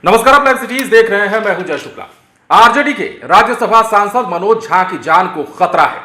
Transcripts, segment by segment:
नमस्कार, आप live cities देख रहे हैं। मैं हूं जय शुक्ला। आरजेडी के राज्यसभा सांसद मनोज झा की जान को खतरा है।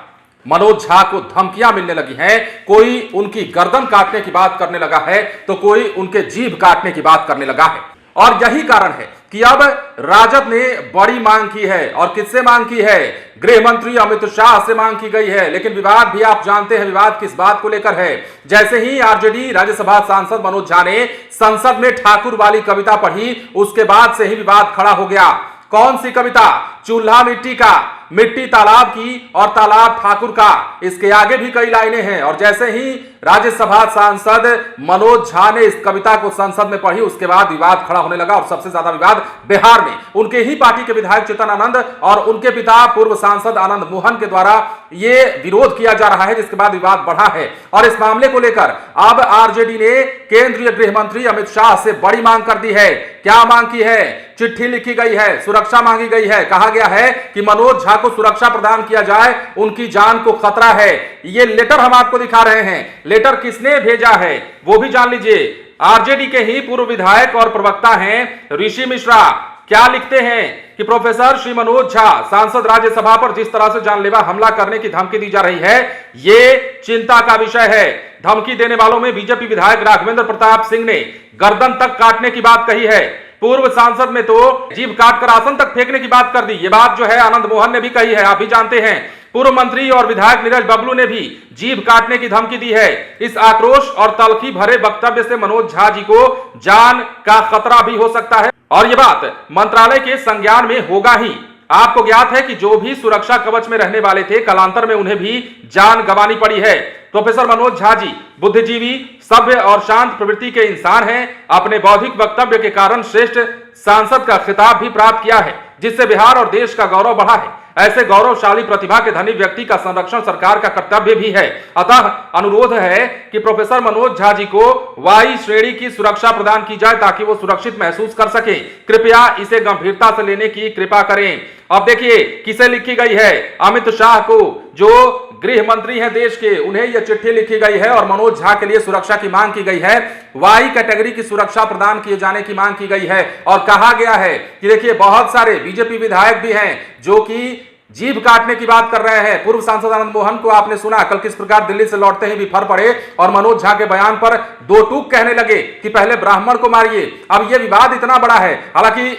मनोज झा को धमकियां मिलने लगी हैं। कोई उनकी गर्दन काटने की बात करने लगा है तो कोई उनके जीभ काटने की बात करने लगा है। और यही कारण है कि अब राजद ने बड़ी मांग की है। और किससे मांग की है? गृह मंत्री अमित शाह से मांग की गई है। लेकिन विवाद भी आप जानते हैं, विवाद किस बात को लेकर है। जैसे ही आरजेडी राज्यसभा सांसद मनोज झा ने संसद में ठाकुर वाली कविता पढ़ी, उसके बाद से ही विवाद खड़ा हो गया। कौन सी कविता? चूल्हा मिट्टी का, मिट्टी तालाब की और तालाब ठाकुर का। इसके आगे भी कई लाइनें हैं। और जैसे ही राज्यसभा सांसद मनोज झा ने इस कविता को संसद में पढ़ी, उसके बाद विवाद खड़ा होने लगा। और सबसे ज्यादा विवाद बिहार में उनके ही पार्टी के विधायक चेतन आनंद और उनके पिता पूर्व सांसद आनंद मोहन के द्वारा यह विरोध किया जा रहा है, जिसके बाद विवाद बढ़ा है। और इस मामले को लेकर अब आरजेडी ने केंद्रीय गृह मंत्री अमित शाह से बड़ी मांग कर दी है। क्या मांग की है? चिट्ठी लिखी गई है, सुरक्षा मांगी गई है। कहा गया है कि मनोज झा को सुरक्षा प्रदान किया जाए, उनकी जान को खतरा है। ये लेटर हम आपको दिखा रहे हैं। लेटर किसने भेजा है वो भी जान लीजिए। आरजेडी के ही पूर्व विधायक और प्रवक्ता हैं ऋषि मिश्रा। क्या लिखते हैं कि प्रोफेसर श्री मनोज झा सांसद राज्यसभा पर जिस तरह से जानलेवा हमला करने की धमकी दी जा रही है, ये चिंता का विषय है। धमकी देने वालों में बीजेपी विधायक राघवेंद्र प्रताप सिंह ने गर्दन तक काटने की बात कही है। पूर्व सांसद में तो जीभ काटकर आसन तक फेंकने की बात कर दी। ये बात जो है आनंद मोहन ने भी कही है, आप भी जानते हैं। पूर्व मंत्री और विधायक नीरज बबलू ने भी जीभ काटने की धमकी दी है। इस आक्रोश और तल्खी भरे वक्तव्य से मनोज झा जी को जान का खतरा भी हो सकता है। और यह बात मंत्रालय के संज्ञान में होगा ही। आपको ज्ञात है कि जो भी सुरक्षा कवच में रहने वाले थे, कालांतर में उन्हें भी जान गंवानी पड़ी है। प्रोफेसर मनोज झा जी बुद्धिजीवी, सभ्य और शांत प्रवृत्ति के इंसान हैं। अपने बौद्धिक वक्तव्य के कारण श्रेष्ठ सांसद का खिताब भी प्राप्त किया है, जिससे बिहार और देश का गौरव बढ़ा है। ऐसे गौरवशाली प्रतिभा के धनी व्यक्ति का संरक्षण सरकार का कर्तव्य भी है। अतः अनुरोध है कि प्रोफेसर मनोज झा जी को वाई श्रेणी की सुरक्षा प्रदान की जाए, ताकि वो सुरक्षित महसूस कर सके। कृपया इसे गंभीरता से लेने की कृपा करें। अब देखिए किसे लिखी गई है। अमित शाह को, जो गृह मंत्री हैं देश के, उन्हें यह चिट्ठी लिखी गई है और मनोज झा के लिए सुरक्षा की मांग की गई है। वाई कैटेगरी की सुरक्षा प्रदान किए जाने की मांग की गई है। और कहा गया है कि देखिए बहुत सारे बीजेपी विधायक भी हैं जो कि जीभ काटने की बात कर रहे हैं। पूर्व सांसद आनंद मोहन को आपने सुना कल किस प्रकार दिल्ली से लौटते ही बिफर पड़े और मनोज झा के बयान पर दो टूक कहने लगे कि पहले ब्राह्मण को मारिए। अब यह विवाद इतना बड़ा है। हालांकि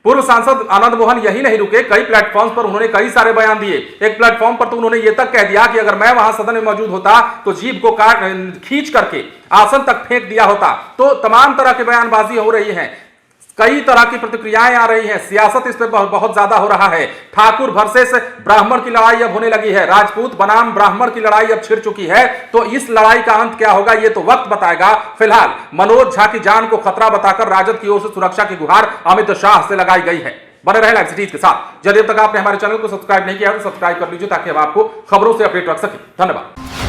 पूर्व सांसद आनंद मोहन यही नहीं रुके, कई प्लेटफॉर्म पर उन्होंने कई सारे बयान दिए। एक प्लेटफॉर्म पर तो उन्होंने यह तक कह दिया कि अगर मैं वहां सदन में मौजूद होता तो जीभ को खींच करके आसन तक फेंक दिया होता। तो तमाम तरह की बयानबाजी हो रही है, कई तरह की प्रतिक्रियाएं आ रही हैं। सियासत इस पे बहुत ज्यादा हो रहा है। ठाकुर वर्सेस ब्राह्मण की लड़ाई अब होने लगी है। राजपूत बनाम ब्राह्मण की लड़ाई अब छिड़ चुकी है। तो इस लड़ाई का अंत क्या होगा ये तो वक्त बताएगा। फिलहाल मनोज झा की जान को खतरा बताकर राजद की ओर से सुरक्षा की गुहार अमित शाह से लगाई गई है। बने रहे लाइव सिटीज के साथ। यदि अब तक आपने हमारे चैनल को सब्सक्राइब नहीं किया तो सब्सक्राइब कर लीजिए, ताकि हम आपको खबरों से अपडेट रख सकें। धन्यवाद।